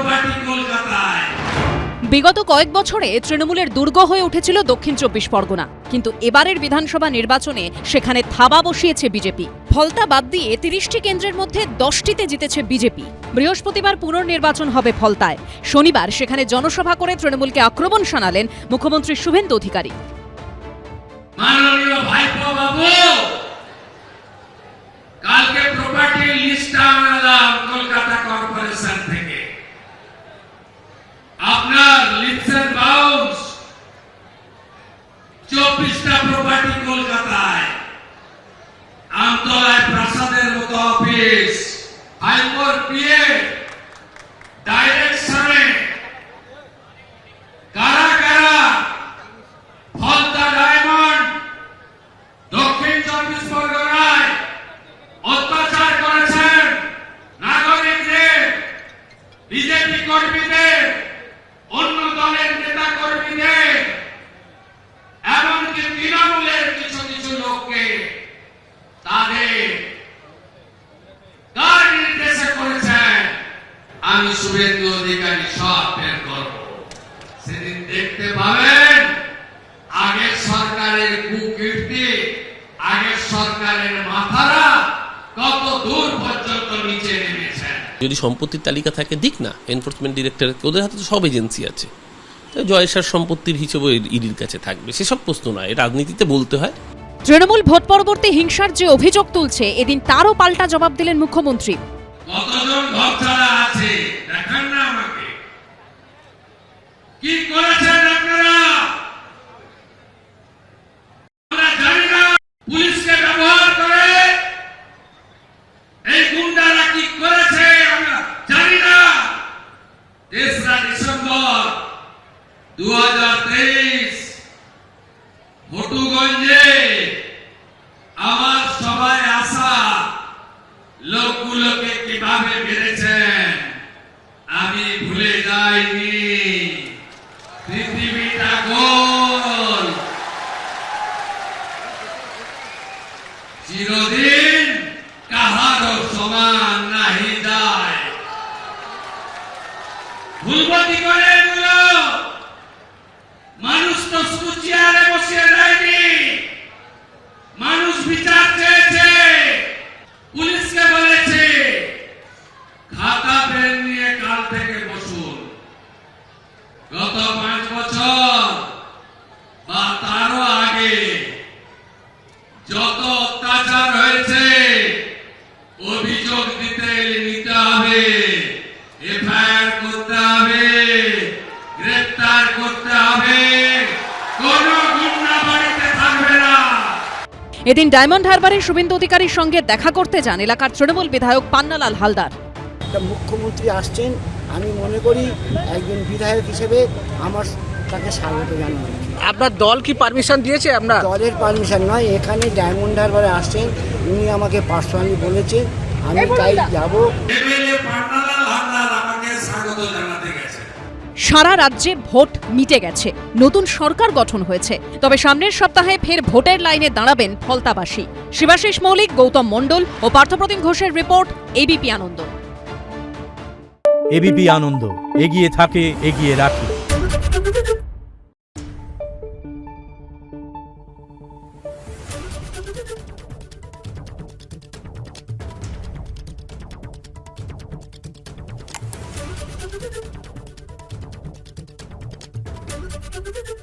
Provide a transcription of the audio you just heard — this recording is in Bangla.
প্রপার্টি কলকাতায়। বিগত কয়েক বছরে তৃণমূলের দুর্গ হয়ে উঠেছিল দক্ষিণ 24 পরগনা, কিন্তু এবারের বিধানসভা নির্বাচনে সেখানে থাবা বসিয়েছে বিজেপি। ফলতা বাদ দিয়ে 30টি কেন্দ্রের মধ্যে 10টিতে জিতেছে বিজেপি। বৃহস্পতিবার পুনর্নির্বাচন হবে ফলতায়। শনিবার সেখানে জনসভা করে তৃণমূলকে আক্রমণ শানালেন মুখ্যমন্ত্রী শুভেন্দু অধিকারী। মাননীয় ভাইপো বাবু, কালকে প্রপার্টি লিস্ট আনলাম কলকাতা কর্পোরেশন থেকে। আপনার লিপস এন্ড বাউন্স 24টা প্রপার্টি কলকাতায়, আমতলায় প্রাসাদের মতো অফিস, হাইকোর পিএ ডাইরেকশনে কারা কারা ফলতা ডায়মন্ড দক্ষিণ 24 পরগনায় অত্যাচার করেছেন নাগরিকদের, বিজেপি কর্মীদের, অন্য দলের নেতা কর্মীদের, এমনকি তৃণমূলের কিছু কিছু লোককে তাদের কার নির্দেশে করেছেন, আমি শুভেন্দু অধিকারী সব বের করব। সেদিন দেখতে পাবেন আগের সরকারের কুকীর্তি, আগের সরকারের মাথারা কত দূর পর্যন্ত নিচে নেমেছে। যদি সম্পত্তির তালিকা থাকে দিক না, এনফোর্সমেন্ট ডিরেক্টর, ওদের হাতে তো সব এজেন্সি আছে, জয়েশার সম্পত্তির হিসেবে ইডির কাছে থাকবে, সেসব প্রশ্ন নয়, রাজনীতিতে বলতে হয়। তৃণমূল ভোট পরবর্তী হিংসার যে অভিযোগ তুলছে, এদিন তারও পাল্টা জবাব দিলেন মুখ্যমন্ত্রী। কতজন ঘর ছাড়া আছে দেখান না আমাকে, কি করেছেন আপনারা? আমরা জানি না পুলিশকে ব্যবহার করে এই গুন্ডারা কি করেছে, আমরা জানি না। 3রা ডিসেম্বর 2023 ভটুগঞ্জে আমার সবাই আসা লোকগুলোকে কিভাবে মেরেছেন আমি ভুলে যাইনি। পৃথিবীটা গোল, চিরদিন কাহারও সমান নাহি যায়। ভুলব কি করে এগুলো? মানুষ তো শুধু চেয়ারে বসে যায়নি, মানুষ বিচার চেয়েছে। পুলিশকে বলেছে খাতা পেন নিয়ে কাল থেকে বসুন। গত 5 বছর বা তারও আগে যত অত্যাচার হয়েছে অভিযোগ নিতে হবে, এফআইআর করতে হবে, গ্রেফতার করতে হবে, কোন গুন্ডা বাড়িতে থাকবে না। এদিন ডায়মন্ড হারবারে শুভেন্দু অধিকারীর সঙ্গে দেখা করতে যান এলাকার তৃণমূল বিধায়ক পান্নালাল হালদার। মুখ্যমন্ত্রী আসছেন, আমি মনে করি একজন বিধায়ক হিসেবে আমার তাকে স্বাগত জানাবো। আপনার দল কি পারমিশন দিয়েছে? আপনার দলের পারমিশন নয়, এখানে ডায়মন্ড হারবারে আসছেন, উনি আমাকে পার্সোনালি বলেছে, আমি তাই যাব। এমএলএ পান্নালাল হালদার আমাকে স্বাগত জানাতে গেছে। সারা রাজ্যে ভোট মিটে গেছে, নতুন সরকার গঠন হয়েছে, তবে সামনের সপ্তাহে ফের ভোটের লাইনে দাঁড়াবেন ফলতাবাসী। শিবাশিস মৌলিক, গৌতম মণ্ডল ও পার্থপ্রতিম ঘোষের রিপোর্ট, এবিপি আনন্দ। এবিপি আনন্দ, এগিয়ে থাকে, এগিয়ে রাখে। Thank you.